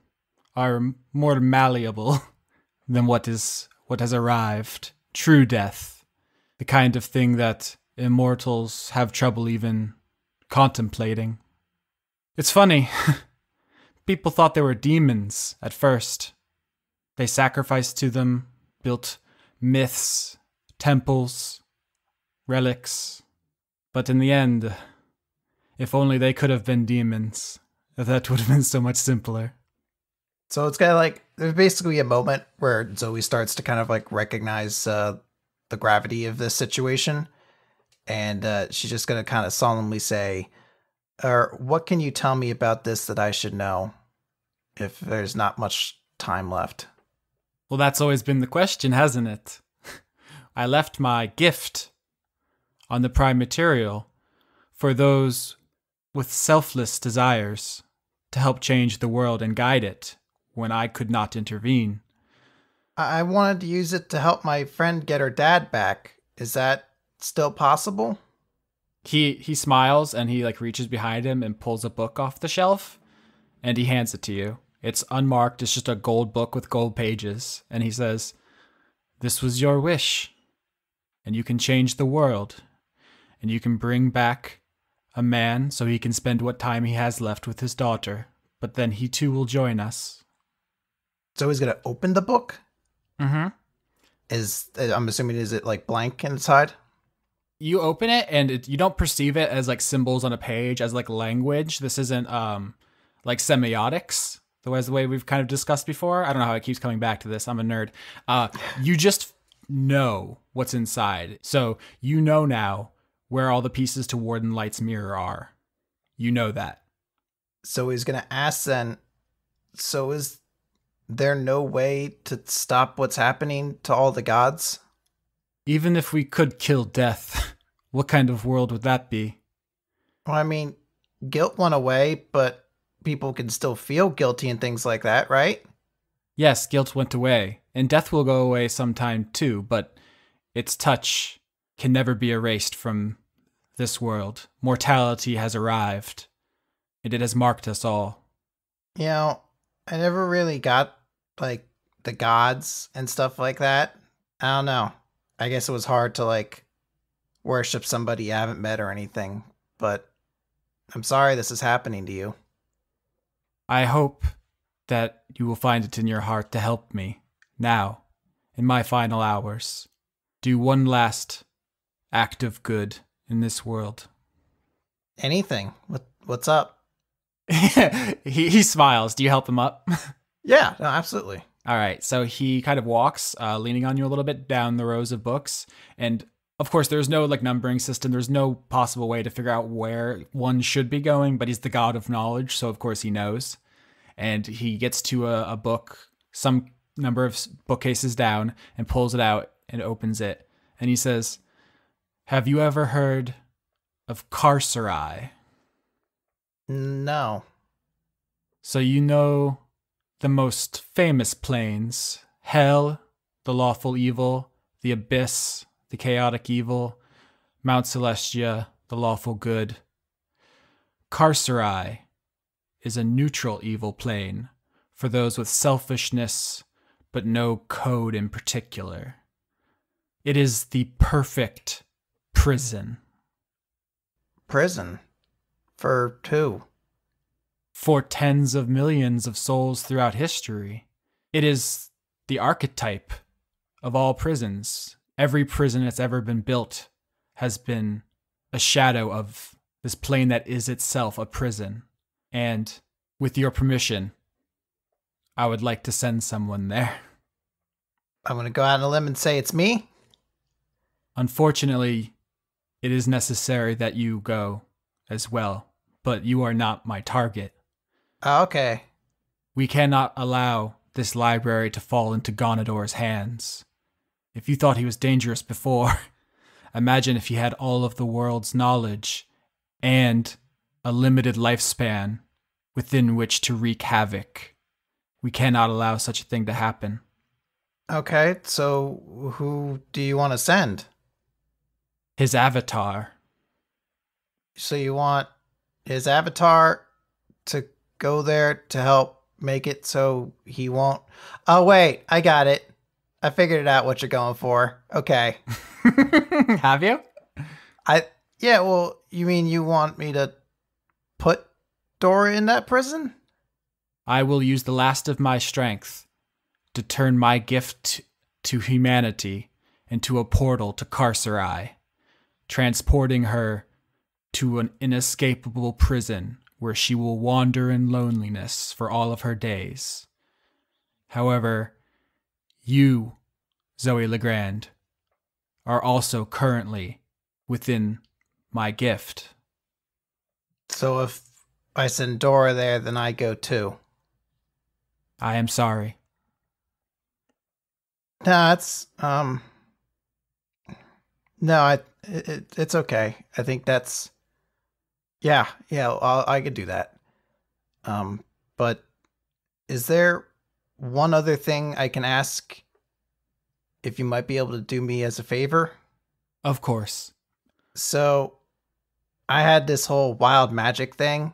are more malleable than what has arrived. True death The kind of thing that immortals have trouble even contemplating. It's funny. People thought they were demons at first. They sacrificed to them, built myths, temples, relics. But in the end, if only they could have been demons, that would have been so much simpler. So it's kind of like, there's basically a moment where Zoe starts to kind of like recognize the gravity of this situation. And she's just going to kind of solemnly say, what can you tell me about this that I should know if there's not much time left? Well, that's always been the question, hasn't it? I left my gift on the prime material for those with selfless desires to help change the world and guide it when I could not intervene. I wanted to use it to help my friend get her dad back. Is that still possible? He smiles and he like reaches behind him and pulls a book off the shelf and he hands it to you. It's unmarked. It's just a gold book with gold pages. And he says, "This was your wish. And you can change the world. And you can bring back a man so he can spend what time he has left with his daughter. But then he too will join us." So he's going to open the book? Mm-hmm. I'm assuming, is it like blank inside? You open it and you don't perceive it as like symbols on a page, as like language. This isn't like semiotics, the way we've kind of discussed before. I don't know how it keeps coming back to this. I'm a nerd. You just know what's inside. So you know now where all the pieces to Warden Light's mirror are. You know that. So he's going to ask then, so is there no way to stop what's happening to all the gods? Even if we could kill death, what kind of world would that be? Well, I mean, guilt went away, but people can still feel guilty and things like that, right? Yes, guilt went away, and death will go away sometime too, but its touch can never be erased from this world. Mortality has arrived, and it has marked us all. You know, I never really got, like, the gods and stuff like that. I don't know. I guess it was hard to, like, worship somebody you haven't met or anything, but I'm sorry this is happening to you. I hope that you will find it in your heart to help me, now, in my final hours. Do one last act of good in this world. Anything. What's up? he smiles. Do you help him up? Yeah, no, absolutely. All right, so he kind of walks, leaning on you a little bit down the rows of books. And of course, there's no like numbering system. There's no possible way to figure out where one should be going, but he's the god of knowledge, so of course he knows. And he gets to a book, some number of bookcases down, and pulls it out and opens it. And he says, "Have you ever heard of Carcerai?" No. So you know the most famous planes: Hell, the lawful evil; the Abyss, the chaotic evil; Mount Celestia, the lawful good. Carcerai is a neutral evil plane for those with selfishness, but no code in particular. It is the perfect prison. Prison? For who? For tens of millions of souls throughout history. It is the archetype of all prisons. Every prison that's ever been built has been a shadow of this plane that is itself a prison. And with your permission, I would like to send someone there. I'm going to go out on a limb and say it's me. Unfortunately, it is necessary that you go as well, but you are not my target. Okay. We cannot allow this library to fall into Gonador's hands. If you thought he was dangerous before, imagine if he had all of the world's knowledge and a limited lifespan within which to wreak havoc. We cannot allow such a thing to happen. Okay, so who do you want to send? His avatar. So you want his avatar to go there to help make it so he won't... Oh, wait, I got it. I figured it out what you're going for. Okay. Have you? Yeah, well, you mean you want me to put Dora in that prison? I will use the last of my strength to turn my gift to humanity into a portal to Carcerai, transporting her to an inescapable prison where she will wander in loneliness for all of her days. However, you, Zoey Legrand, are also currently within my gift. So if I send Dora there, then I go too. I am sorry. No, it's okay. I think that's, yeah, I could do that. But is there one other thing I can ask if you might be able to do me as a favor? Of course. So I had this whole wild magic thing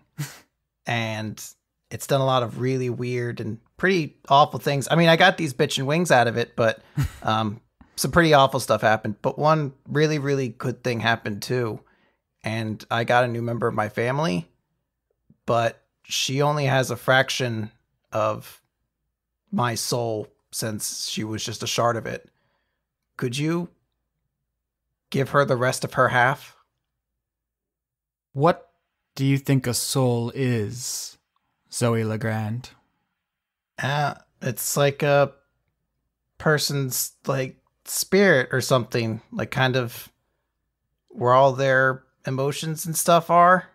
and it's done a lot of really weird and pretty awful things. I mean, I got these bitchin' wings out of it, but some pretty awful stuff happened. But one really, really good thing happened too. And I got a new member of my family, but she only has a fraction of my soul since she was just a shard of it. Could you give her the rest of her half? What do you think a soul is, Zoey Legrand? It's like a person's like spirit or something, like kind of where all their emotions and stuff are.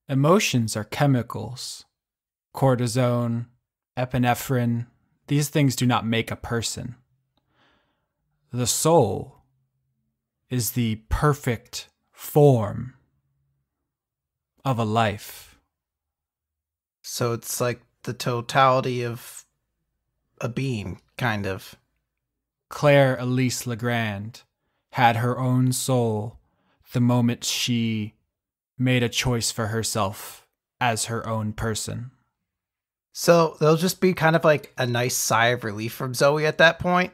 Emotions are chemicals. Cortisone, epinephrine, these things do not make a person. The soul is the perfect form of a life. So it's like the totality of a being, kind of. Claire Elise Legrand had her own soul the moment she made a choice for herself as her own person. So there'll just be kind of like a nice sigh of relief from Zoey at that point.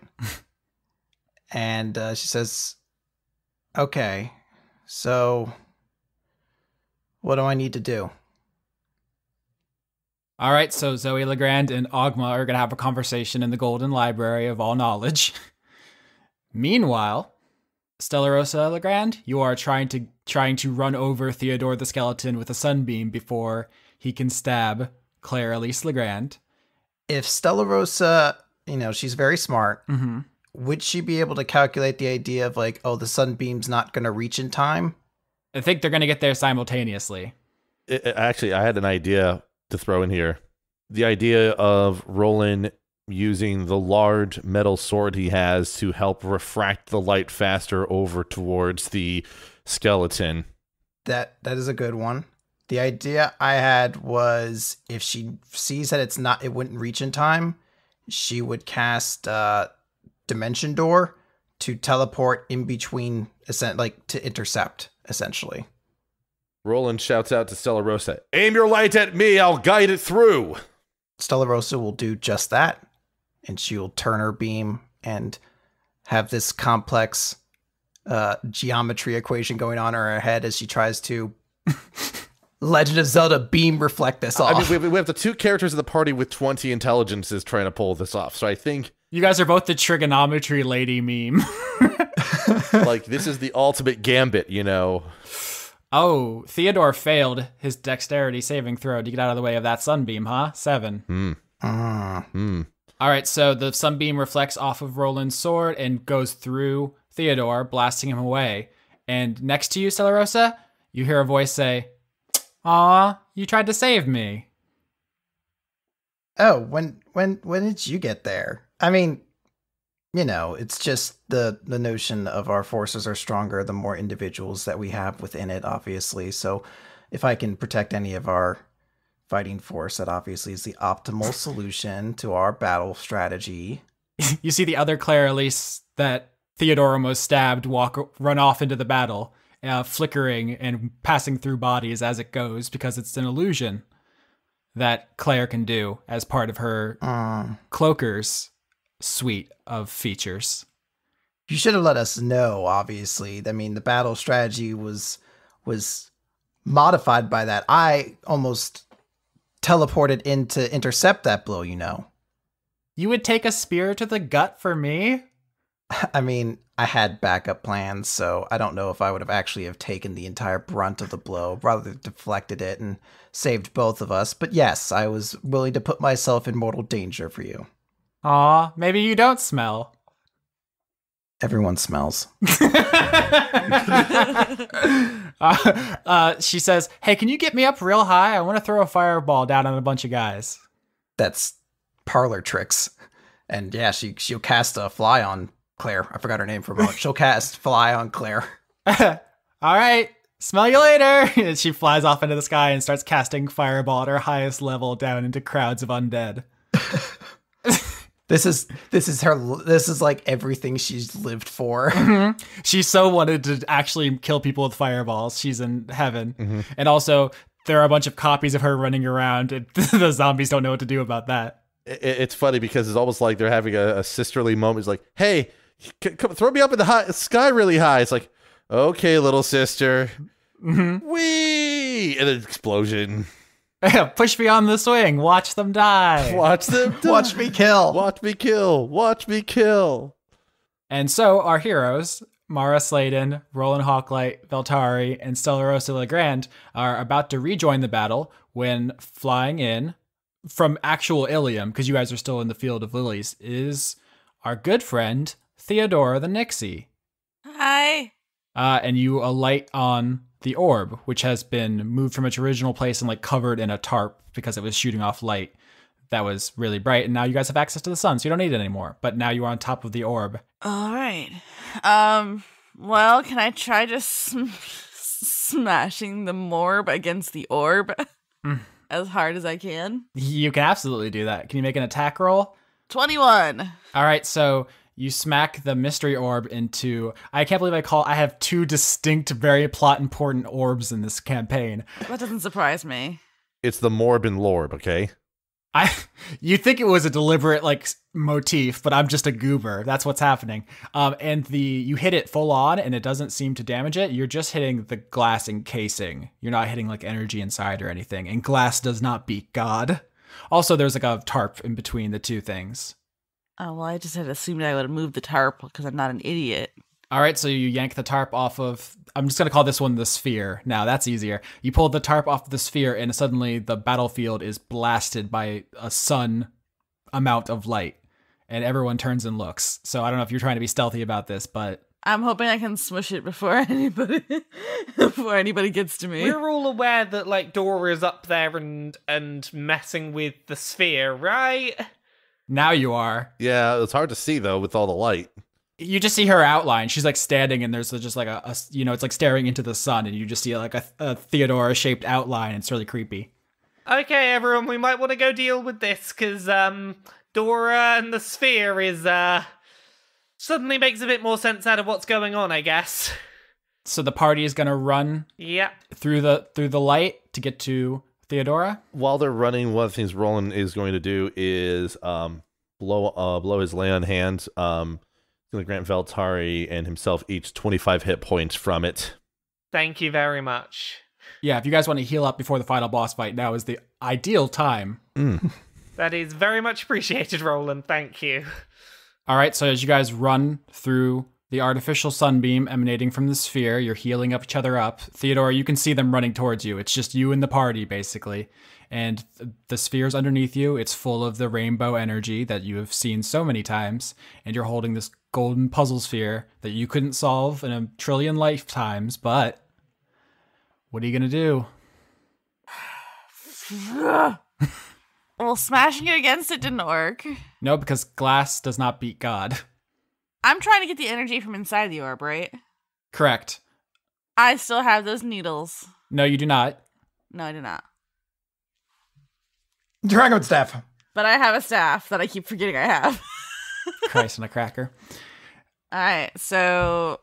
And she says, okay, so what do I need to do? All right, so Zoey Legrand and Ogma are going to have a conversation in the Golden Library of All Knowledge. Meanwhile, Stellarosa Legrand, you are trying to run over Theodore the skeleton with a sunbeam before he can stab Claire Elise Legrand. If Stellarosa, she's very smart, Mm-hmm. would she be able to calculate the idea of like, oh, the sunbeam's not going to reach in time? I think they're going to get there simultaneously. Actually, I had an idea to throw in here. The idea of Rolen using the large metal sword he has to help refract the light faster over towards the skeleton. That is a good one. The idea I had was if she sees that it wouldn't reach in time, she would cast Dimension Door to teleport in between, like to intercept, essentially. Rolen shouts out to Stellarosa, "Aim your light at me, I'll guide it through." Stellarosa will do just that, and she'll turn her beam and have this complex geometry equation going on in her head as she tries to Legend of Zelda beam reflect this off. I mean, we have the two characters in the party with 20 intelligences trying to pull this off, so I think... You guys are both the trigonometry lady meme. like, this is the ultimate gambit, Oh, Theodore failed his dexterity saving throw to get out of the way of that sunbeam, huh? 7. All right, so the sunbeam reflects off of Roland's sword and goes through Theodore, blasting him away. And next to you, Stellarosa, you hear a voice say, "Aw, you tried to save me." Oh, when did you get there? I mean, it's just the notion of our forces are stronger the more individuals that we have within it, obviously. So if I can protect any of our fighting force, that obviously is the optimal solution to our battle strategy. You see the other Claire Elise that Theodore almost stabbed run off into the battle, flickering and passing through bodies as it goes, because it's an illusion that Claire can do as part of her cloakers suite of features. You should have let us know, obviously. I mean, the battle strategy was modified by that. I almost teleported in to intercept that blow, you know. You would take a spear to the gut for me? I mean, I had backup plans, so I don't know if I would have actually have taken the entire brunt of the blow, rather deflected it and saved both of us. But yes, I was willing to put myself in mortal danger for you. Aw, maybe you don't smell. Everyone smells. She says, hey, can you get me up real high? I want to throw a fireball down on a bunch of guys. That's parlor tricks. And yeah, she'll cast a fly on Claire. I forgot her name for a moment. She'll cast fly on Claire. All right, smell you later. And she flies off into the sky and starts casting fireball at her highest level down into crowds of undead. This is like everything she's lived for. Mm-hmm. She so wanted to actually kill people with fireballs. She's in heaven. Mm-hmm. And also, there are a bunch of copies of her running around, and the zombies don't know what to do about that. It's funny because it's almost like they're having a sisterly moment. It's like, hey, come, throw me up in the sky really high. It's like, okay, little sister. Mm-hmm. Whee! And an explosion. Push me on the swing. Watch them die. Watch them die. Watch me kill. Watch me kill. Watch me kill. And so our heroes, Mara Sladen, Rolen Hawklight, Veltari, and Zoey Legrand, are about to rejoin the battle when flying in from actual Ilium, because you guys are still in the Field of Lilies, is our good friend Theodora the Nixie. Hi. And you alight on the orb, which has been moved from its original place and like covered in a tarp because it was shooting off light that was really bright. And now you guys have access to the sun, so you don't need it anymore. But now you are on top of the orb. All right. Well, can I try just smashing the morb against the orb as hard as I can? You can absolutely do that. Can you make an attack roll? 21. All right, so you smack the mystery orb into... I can't believe I have two distinct, very plot-important orbs in this campaign. That doesn't surprise me. It's the Morb and Lorb, okay? You think it was a deliberate, like, motif, but I'm just a goober. That's what's happening. And you hit it full on, and it doesn't seem to damage it. You're just hitting the glass encasing. You're not hitting, like, energy inside or anything. And glass does not beat God. Also, there's, like, a tarp in between the two things. Oh, well, I just had assumed I would have moved the tarp because I'm not an idiot. All right, so you yank the tarp off of... I'm just going to call this one the sphere. Now, that's easier. You pull the tarp off the sphere, and suddenly the battlefield is blasted by a sun amount of light. And everyone turns and looks. So I don't know if you're trying to be stealthy about this, but... I'm hoping I can smush it before anybody gets to me. We're all aware that, like, Dora is up there and messing with the sphere, right? Now you are. Yeah, it's hard to see, though, with all the light. You just see her outline. She's like standing and there's just like a it's like staring into the sun and you just see like a Theodora shaped outline. It's really creepy. Okay, everyone, we might want to go deal with this because Dora and the sphere is suddenly makes a bit more sense out of what's going on, I guess. So the party is going to run through the light to get to Theodora. While they're running, one of the things Rolen is going to do is blow his lay on hand. Going to grant Veltari and himself each 25 hit points from it. Thank you very much. Yeah, if you guys want to heal up before the final boss fight, now is the ideal time. That is very much appreciated, Roland. Thank you. All right, so as you guys run through the artificial sunbeam emanating from the sphere, you're healing each other up. Theodora, you can see them running towards you. It's just you and the party, basically. And the sphere's underneath you. It's full of the rainbow energy that you have seen so many times. And you're holding this golden puzzle sphere that you couldn't solve in a trillion lifetimes. But what are you going to do? Well, smashing it against it didn't work. No, because glass does not beat God. I'm trying to get the energy from inside the orb, right? Correct. I still have those needles. No, you do not. No, I do not. Dragon staff. But I have a staff that I keep forgetting I have. Christ on a cracker. All right, so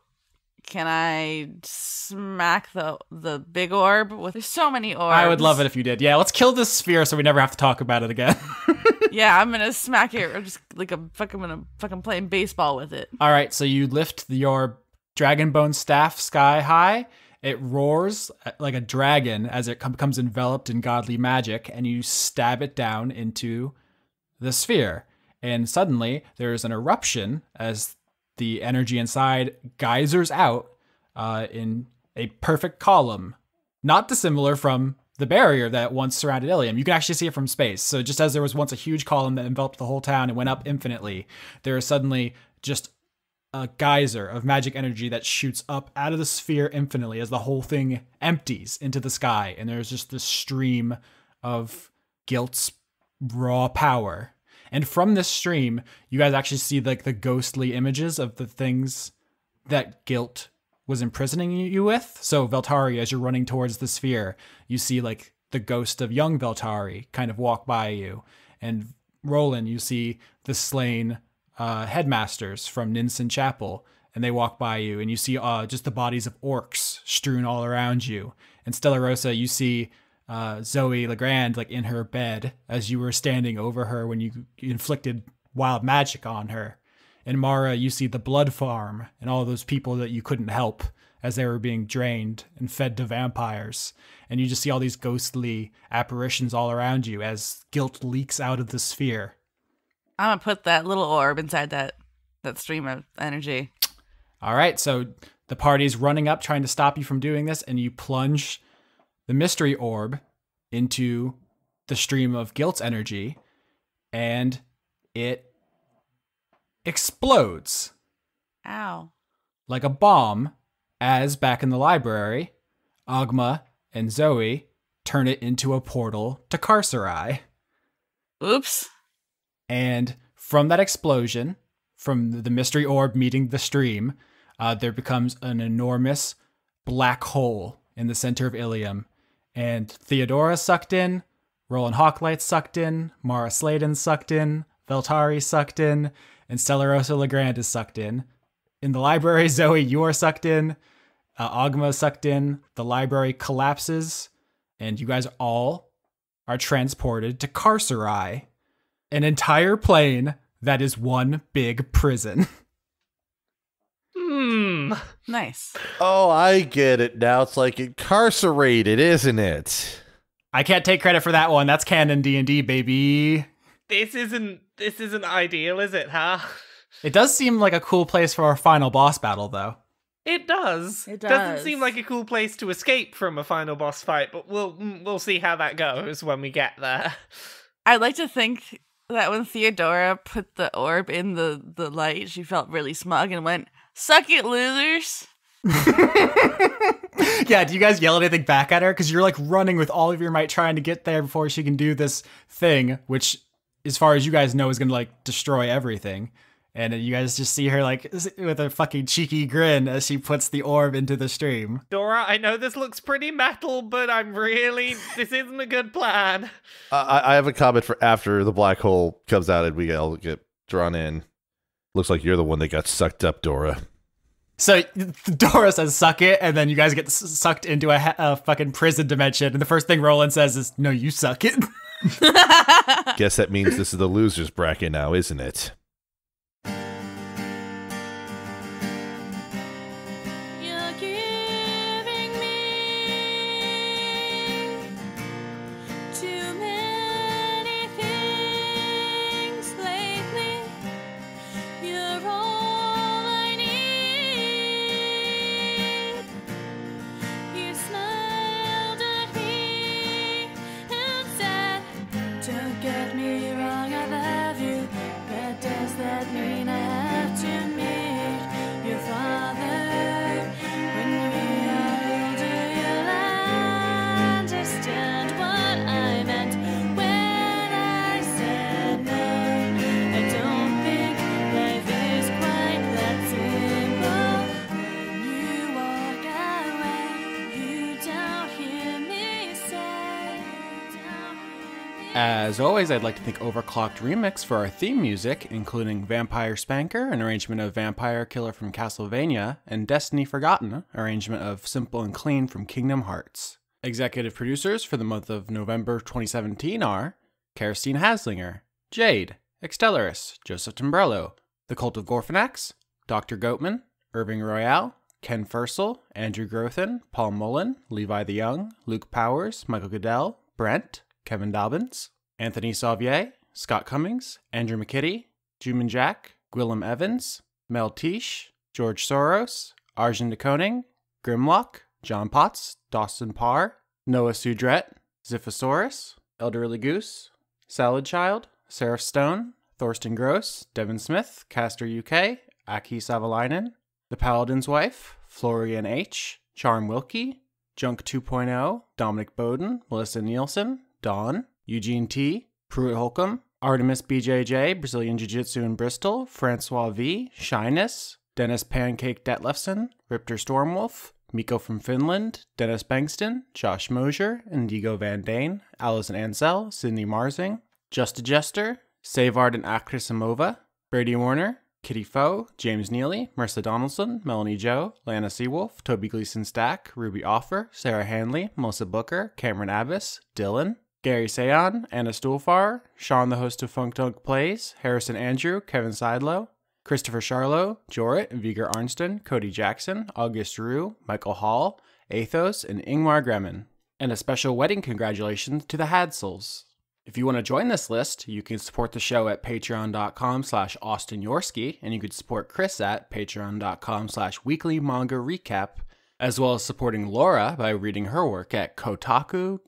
Can I smack the big orb? There's so many orbs. I would love it if you did. Yeah, let's kill this sphere so we never have to talk about it again. Yeah, I'm gonna smack it. I'm just like I'm fucking playing baseball with it. All right, so you lift your dragon bone staff sky high. It roars like a dragon as it becomes enveloped in godly magic, and you stab it down into the sphere. And suddenly, there's an eruption as the energy inside geysers out in a perfect column, not dissimilar from the barrier that once surrounded Ilium. You can actually see it from space. So just as there was once a huge column that enveloped the whole town and went up infinitely, there is suddenly just a geyser of magic energy that shoots up out of the sphere infinitely as the whole thing empties into the sky. And there's just this stream of Guilt's raw power. And from this stream, you guys actually see like the ghostly images of the things that Guilt was imprisoning you with. So Veltari, as you're running towards the sphere, you see like the ghost of young Veltari kind of walk by you. And Rolen, you see the slain headmasters from Ninsen Chapel, and they walk by you, and you see just the bodies of orcs strewn all around you. And Stella Rosa, you see Zoey Legrand like in her bed as you were standing over her when you inflicted wild magic on her. And Mara, you see the blood farm and all those people that you couldn't help as they were being drained and fed to vampires. And you just see all these ghostly apparitions all around you as Guilt leaks out of the sphere. I'm gonna put that little orb inside that stream of energy. All right, so the party's running up trying to stop you from doing this, and you plunge the mystery orb into the stream of Guilt's energy, and it explodes. Ow. Like a bomb, as back in the library, Agma and Zoe turn it into a portal to Carcerai. Oops. And from that explosion, from the mystery orb meeting the stream, there becomes an enormous black hole in the center of Ilium. And Theodora sucked in, Rolen Hawklight sucked in, Mara Sladen sucked in, Veltari sucked in, and Stella Rosa Legrand is sucked in. In the library, Zoe, you are sucked in, Agma is sucked in, the library collapses, and you guys all are transported to Carcerai, an entire plane that is one big prison. Nice. Oh, I get it now. It's like incarcerated, isn't it? I can't take credit for that one. That's canon D&D, baby. This isn't ideal, is it, huh? It does seem like a cool place for our final boss battle, though. It does. It does. Doesn't seem like a cool place to escape from a final boss fight, but we'll see how that goes when we get there. I'd like to think that when Theodora put the orb in the light, she felt really smug and went, "Suck it, losers." Yeah, do you guys yell anything back at her? Because you're like running with all of your might trying to get there before she can do this thing, which, as far as you guys know, is going to like destroy everything. And you guys just see her like with a fucking cheeky grin as she puts the orb into the stream. Dora, I know this looks pretty metal, but this isn't a good plan. I have a comment for after the black hole comes out and we all get drawn in. Looks like you're the one that got sucked up, Dora. So Dora says, "Suck it," and then you guys get sucked into a fucking prison dimension. And the first thing Rolen says is, "No, you suck it." Guess that means this is the losers bracket now, isn't it? You're giving me too many things lately. You're all I need. You smiled at me and said, "Don't get me wrong, I love you, but does As always, I'd like to thank Overclocked Remix for our theme music, including Vampire Spanker, an arrangement of Vampire Killer from Castlevania, and Destiny Forgotten, arrangement of Simple and Clean from Kingdom Hearts. Executive producers for the month of November 2017 are Kerstine Haslinger, Jade, Extellaris, Joseph Timbrello, The Cult of Gorfanax, Dr. Goatman, Irving Royale, Ken Fursel, Andrew Grothin, Paul Mullen, Levi the Young, Luke Powers, Michael Goodell, Brent, Kevin Dobbins, Anthony Sauvier, Scott Cummings, Andrew McKitty, Juman Jack, Gwillem Evans, Mel Tish, George Soros, Arjun de Koning, Grimlock, John Potts, Dawson Parr, Noah Sudret, Ziphosaurus, Elderly Goose, Salad Child, Seraph Stone, Thorsten Gross, Devin Smith, Caster UK, Aki Savalainen, The Paladin's Wife, Florian H., Charm Wilkie, Junk 2.0, Dominic Bowden, Melissa Nielsen, Dawn, Eugene T., Pruitt Holcomb, Artemis BJJ, Brazilian Jiu-Jitsu in Bristol, Francois V., Shyness, Dennis Pancake Detlefson, Ripter Stormwolf, Miko from Finland, Dennis Bengston, Josh Mosier, Indigo Van Dane, Alison Ansell, Sydney Marsing, Just a Jester, Savard and Akrisimova, Brady Warner, Kitty Foe, James Neely, Marissa Donaldson, Melanie Joe, Lana Seawolf, Toby Gleason Stack, Ruby Offer, Sarah Hanley, Melissa Booker, Cameron Abbas, Dylan, Gary Sayon, Anna Stuhlfar, Sean the host of Funk Dunk Plays, Harrison Andrew, Kevin Seidlow, Christopher Charlo, Jorrit, Viger Arnston, Cody Jackson, August Rue, Michael Hall, Athos, and Ingmar Gremin. And a special wedding congratulations to the Hadsels. If you want to join this list, you can support the show at patreon.com/AustinYorsky, and you can support Chris at patreon.com/weeklymanga-recap, as well as supporting Laura by reading her work at kotaku.co.uk.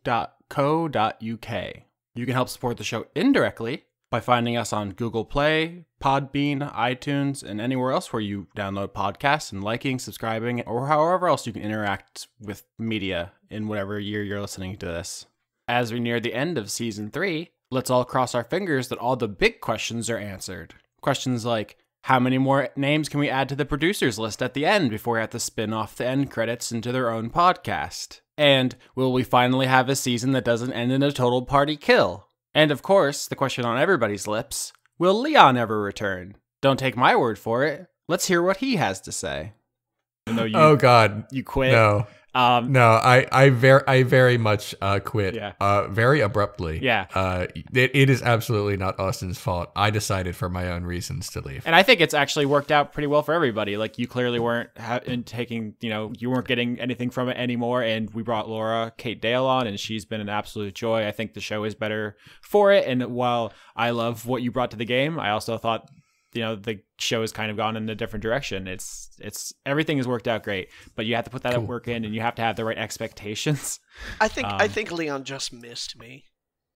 You can help support the show indirectly by finding us on Google Play, Podbean, iTunes, and anywhere else where you download podcasts, and liking, subscribing, or however else you can interact with media in whatever year you're listening to this. As we near the end of Season 3, let's all cross our fingers that all the big questions are answered. Questions like, how many more names can we add to the producers list at the end before we have to spin off the end credits into their own podcast? And will we finally have a season that doesn't end in a total party kill? And of course, the question on everybody's lips, will Leon ever return? Don't take my word for it. Let's hear what he has to say. Oh God, you quit. No. No, I very much quit. Yeah. Very abruptly. Yeah. It is absolutely not Austin's fault. I decided for my own reasons to leave. And I think it's actually worked out pretty well for everybody. Like, you clearly weren't taking, you weren't getting anything from it anymore. And we brought Laura Kate Dale on, and she's been an absolute joy. I think the show is better for it. And while I love what you brought to the game, I also thought, the show has kind of gone in a different direction. It's everything has worked out great, but you have to put that work in, and you have to have the right expectations. I think Leon just missed me.